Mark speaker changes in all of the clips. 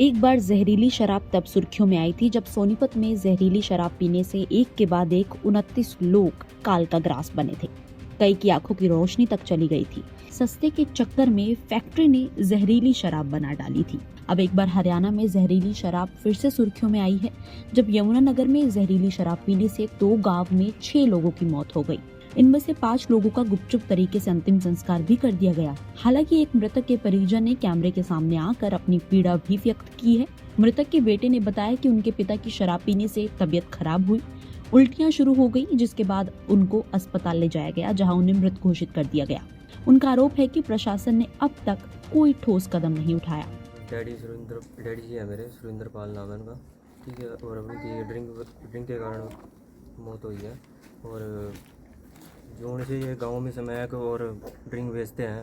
Speaker 1: एक बार जहरीली शराब तब सुर्खियों में आई थी जब सोनीपत में जहरीली शराब पीने से एक के बाद एक 29 लोग काल का ग्रास बने थे। कई की आंखों की रोशनी तक चली गई थी। सस्ते के चक्कर में फैक्ट्री ने जहरीली शराब बना डाली थी। अब एक बार हरियाणा में जहरीली शराब फिर से सुर्खियों में आई है, जब यमुनानगर में जहरीली शराब पीने से 2 गांव में 6 लोगों की मौत हो गई। इनमें से 5 लोगों का गुपचुप तरीके से अंतिम संस्कार भी कर दिया गया। हालांकि एक मृतक के परिजन ने कैमरे के सामने आकर अपनी पीड़ा भी व्यक्त की है। मृतक के बेटे ने बताया कि उनके पिता की शराब पीने से तबीयत खराब हुई, उल्टियां शुरू हो गई, जिसके बाद उनको अस्पताल ले जाया गया, जहां उन्हें मृत घोषित कर दिया गया। उनका आरोप है कि प्रशासन ने अब तक कोई ठोस कदम नहीं उठाया।
Speaker 2: डैडी जी है मेरे, सुरेंद्र पाल नाम है उनका, ठीक है। और उनकी ड्रिंक के कारण मौत हुई है। और जो उनसे ये गाँव में स्मैक और ड्रिंक बेचते हैं,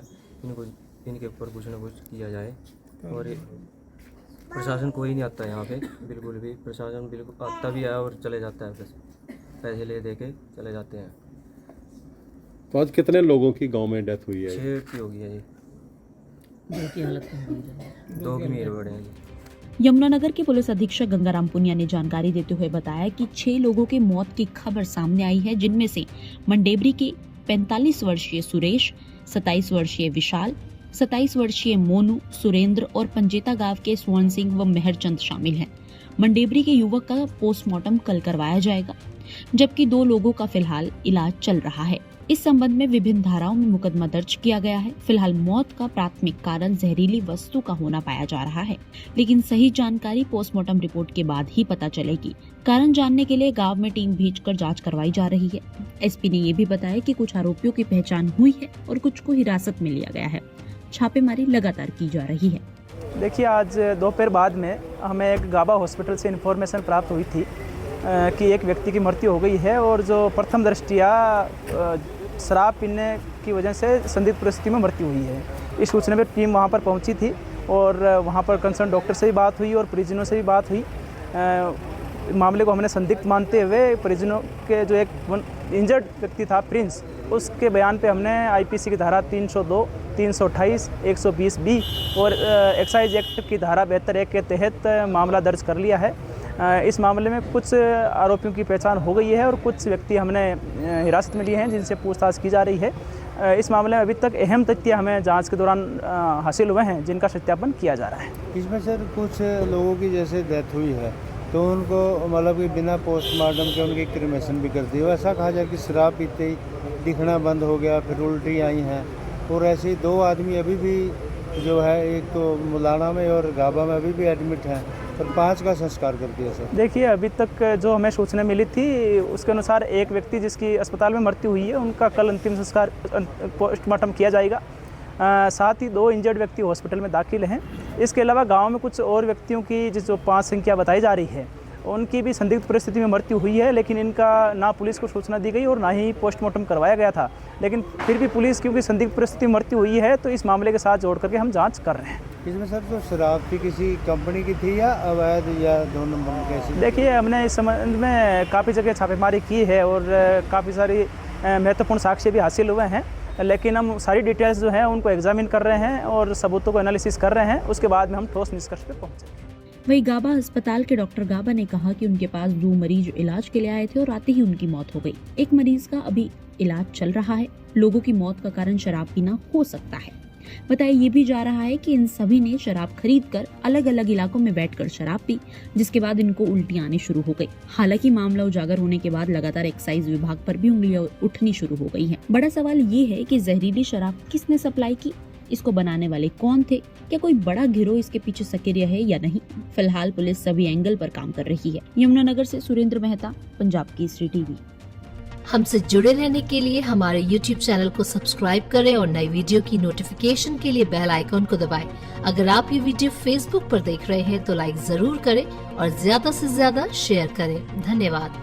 Speaker 2: इनके ऊपर कुछ ना कुछ किया जाए। और प्रशासन कोई नहीं आता यहाँ पे, बिल्कुल भी। प्रशासन बिल्कुल आता भी है और चले जाता है, पैसे ले दे के चले जाते हैं।
Speaker 3: तो आज कितने लोगों की गांव में डेथ हुई है?
Speaker 2: 6 की होगी है जी।
Speaker 4: 2 की हालत गंभीर है,
Speaker 2: 2 की मेरे बड़े हैं जी।
Speaker 1: यमुनानगर के पुलिस अधीक्षक गंगाराम पुनिया ने जानकारी देते हुए बताया कि 6 लोगों के मौत की खबर सामने आई है, जिनमें से मंडेबरी के 45 वर्षीय सुरेश, 27 वर्षीय विशाल, 27 वर्षीय मोनू, सुरेंद्र और पंजेता गांव के स्वर्ण सिंह व मेहरचंद शामिल हैं। मंडेबरी के युवक का पोस्टमार्टम कल करवाया जाएगा, जबकि 2 लोगों का फिलहाल इलाज चल रहा है। इस संबंध में विभिन्न धाराओं में मुकदमा दर्ज किया गया है। फिलहाल मौत का प्राथमिक कारण जहरीली वस्तु का होना पाया जा रहा है, लेकिन सही जानकारी पोस्टमार्टम रिपोर्ट के बाद ही पता चलेगी। कारण जानने के लिए गांव में टीम भेजकर जांच करवाई जा रही है। एसपी ने ये भी बताया कि कुछ आरोपियों की पहचान हुई है और कुछ को हिरासत में लिया गया है। छापेमारी लगातार की जा रही है।
Speaker 5: देखिए, आज दोपहर बाद में हमें एक गाबा हॉस्पिटल से इन्फॉर्मेशन प्राप्त हुई थी कि एक व्यक्ति की मृत्यु हो गई है, और जो प्रथम दृष्टया शराब पीने की वजह से संदिग्ध परिस्थिति में मृत्यु हुई है। इस सूचना पर टीम वहां पर पहुंची थी और वहां पर कंसर्न डॉक्टर से भी बात हुई और परिजनों से भी बात हुई। मामले को हमने संदिग्ध मानते हुए परिजनों के जो एक इंजर्ड व्यक्ति था प्रिंस, उसके बयान पे हमने आईपीसी की धारा 302, 328, 120 बी और एक्साइज एक्ट की धारा 72(1) के तहत मामला दर्ज कर लिया है। इस मामले में कुछ आरोपियों की पहचान हो गई है और कुछ व्यक्ति हमने हिरासत में लिए हैं, जिनसे पूछताछ की जा रही है। इस मामले में अभी तक अहम तथ्य हमें जांच के दौरान हासिल हुए हैं, जिनका सत्यापन किया जा रहा है।
Speaker 6: इसमें सर कुछ लोगों की जैसे डेथ हुई है तो उनको मतलब कि बिना पोस्टमार्टम के उनकी क्रिमेशन भी कर दी। ऐसा कहा जाए कि शराब पीते ही दिखना बंद हो गया, फिर उल्टी आई हैं। और ऐसे ही 2 आदमी अभी भी जो है, एक तो मुलाना में और गाबा में अभी भी एडमिट हैं, और 5 का संस्कार कर दिया सर।
Speaker 5: देखिए, अभी तक जो हमें सूचना मिली थी उसके अनुसार एक व्यक्ति जिसकी अस्पताल में मृत्यु हुई है, उनका कल अंतिम संस्कार पोस्टमार्टम किया जाएगा। साथ ही 2 इंजर्ड व्यक्ति हॉस्पिटल में दाखिल हैं। इसके अलावा गांव में कुछ और व्यक्तियों की जो 5 संख्या बताई जा रही है, उनकी भी संदिग्ध परिस्थिति में मृत्यु हुई है, लेकिन इनका ना पुलिस को सूचना दी गई और ना ही पोस्टमार्टम करवाया गया था। लेकिन फिर भी पुलिस, क्योंकि संदिग्ध परिस्थिति में मृत्यु हुई है, तो इस मामले के साथ जोड़ करके हम जांच कर रहे हैं।
Speaker 6: इसमें सर जो शराब थी किसी कंपनी की थी या अवैध, या दोनों कैसी?
Speaker 5: देखिए, हमने इस संबंध में काफ़ी जगह छापेमारी की है और काफ़ी सारी महत्वपूर्ण साक्ष्य भी हासिल हुए हैं, लेकिन हम सारी डिटेल्स जो हैं उनको एग्जामिन कर रहे हैं और सबूतों को एनालिसिस कर रहे हैं। उसके बाद में हम ठोस निष्कर्ष पर पहुँचेंगे।
Speaker 1: वहीं गाबा अस्पताल के डॉक्टर गाबा ने कहा कि उनके पास 2 मरीज इलाज के लिए आए थे और आते ही उनकी मौत हो गई। एक मरीज का अभी इलाज चल रहा है। लोगों की मौत का कारण शराब पीना हो सकता है। बताया ये भी जा रहा है कि इन सभी ने शराब खरीदकर अलग अलग इलाकों में बैठकर शराब पी, जिसके बाद इनको उल्टियां आनी शुरू हो गई। हालांकि मामला उजागर होने के बाद लगातार एक्साइज विभाग पर भी उंगलियां उठनी शुरू हो गई हैं। बड़ा सवाल ये है कि जहरीली शराब किसने सप्लाई की, इसको बनाने वाले कौन थे, क्या कोई बड़ा गिरोह इसके पीछे सक्रिय है या नहीं। फिलहाल पुलिस सभी एंगल पर काम कर रही है। यमुनानगर से सुरेंद्र मेहता, पंजाब केसरी टीवी।
Speaker 7: हमसे जुड़े रहने के लिए हमारे YouTube चैनल को सब्सक्राइब करें और नई वीडियो की नोटिफिकेशन के लिए बेल आइकॉन को दबाएं। अगर आप ये वीडियो Facebook पर देख रहे हैं तो लाइक जरूर करें और ज्यादा से ज्यादा शेयर करें। धन्यवाद।